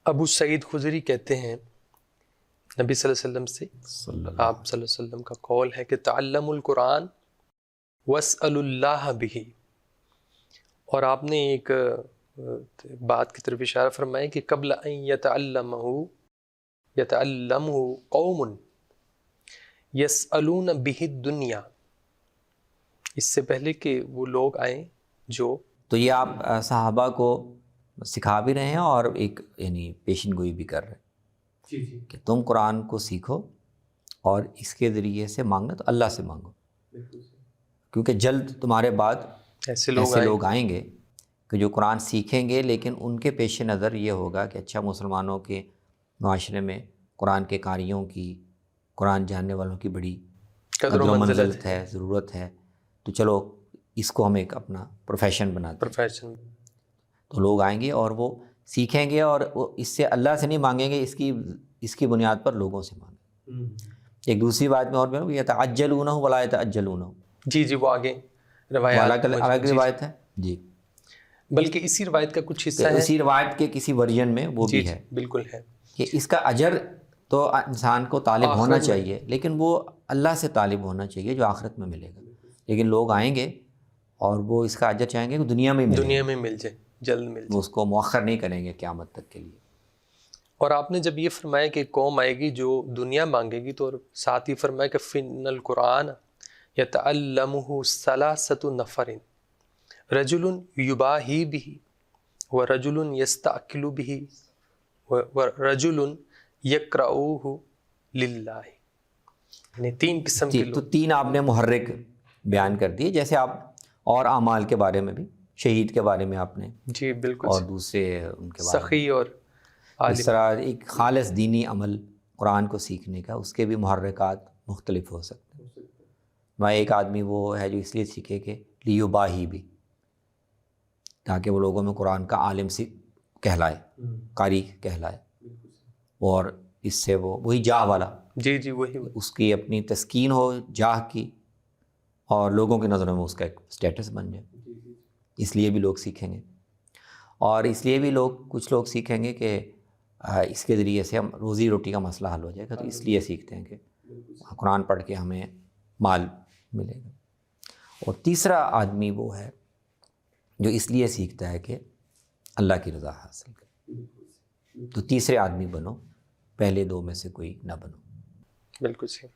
ابو سعید خدری کہتے ہیں نبی صلی اللہ علیہ وسلم سے، آپ صلی اللہ علیہ وسلم کا قول ہے کہ تعلموا القرآن واسألوا اللہ بہ، اور آپ نے ایک بات کی طرف اشارہ فرمایا کہ قبل ان یتعلمہ قوم یسألون بہ الدنیا، اس سے پہلے کہ وہ لوگ آئیں جو، تو یہ آپ صحابہ کو سکھا بھی رہے ہیں اور ایک یعنی پیشن گوئی بھی کر رہے ہیں کہ تم قرآن کو سیکھو اور اس کے ذریعے سے مانگنا تو اللہ سے مانگو، کیونکہ جلد تمہارے بعد ایسے لوگ آئیں گے کہ جو قرآن سیکھیں گے، لیکن ان کے پیش نظر یہ ہوگا کہ اچھا مسلمانوں کے معاشرے میں قرآن کے قاریوں کی، قرآن جاننے والوں کی بڑی قدر و منزلت ہے، ضرورت ہے، تو چلو اس کو ہم ایک اپنا پروفیشن بناتے ہیں۔ تو لوگ آئیں گے اور وہ سیکھیں گے، اور وہ اس سے اللہ سے نہیں مانگیں گے، اس کی بنیاد پر لوگوں سے مانگیں گے۔ ایک دوسری بات میں اور بھی یتعجلونہ ولا یتعجلونہ، جی وہ آگے روایات الگ روایت ہے جی، بلکہ اسی روایت کا کچھ حصہ ہے، اسی روایت کے کسی ورژن میں وہ بھی ہے، بالکل ہے کہ اس کا اجر تو انسان کو طالب ہونا چاہیے، لیکن وہ اللہ سے طالب ہونا چاہیے جو آخرت میں ملے گا۔ لیکن لوگ آئیں گے اور وہ اس کا اجر چاہیں گے کہ دنیا میں مل جائے، جلد مل جائے، وہ اس کو مؤخر نہیں کریں گے قیامت تک کے لیے۔ اور آپ نے جب یہ فرمایا کہ قوم آئے گی جو دنیا مانگے گی، تو ساتھ ہی فرمایا کہ فِنَّ الْقُرْآنَ يَتَعَلَّمُهُ ثَلَاثَةُ نَفَرٍ رَجُلٌ يُبَاهِي بِهِ وَرَجُلٌ يَسْتَأْكِلُ بِهِ وَرَجُلٌ يَقْرَؤُهُ لِلَّهِ، یعنی تین قسم کے لوگ۔ تو تین آپ نے محرک بیان کر دیے، جیسے آپ اور اعمال کے بارے میں بھی، شہید کے بارے میں آپ نے جی بالکل، اور دوسرے ان کے بارے سخی اور اس طرح ایک خالص دینی عمل قرآن کو سیکھنے کا، اس کے بھی محرکات مختلف ہو سکتے ہیں۔ میں ایک آدمی وہ ہے جو اس لیے سیکھے کہ لیباہی بھی، تاکہ وہ لوگوں میں قرآن کا عالم کہلائے، قاری کہلائے، اور اس سے وہی جاہ والا، جی وہی اس کی اپنی تسکین ہو جاہ کی، اور لوگوں کی نظروں میں اس کا ایک سٹیٹس بن جائے۔ اس لیے بھی لوگ سیکھیں گے، اور اس لیے بھی کچھ لوگ سیکھیں گے کہ اس کے ذریعے سے ہم روزی روٹی کا مسئلہ حل ہو جائے گا، تو اس لیے سیکھتے ہیں کہ قرآن پڑھ کے ہمیں مال ملے گا۔ اور تیسرا آدمی وہ ہے جو اس لیے سیکھتا ہے کہ اللہ کی رضا حاصل کرے۔ تو تیسرے آدمی بنو، پہلے دو میں سے کوئی نہ بنو۔ بالکل صحیح۔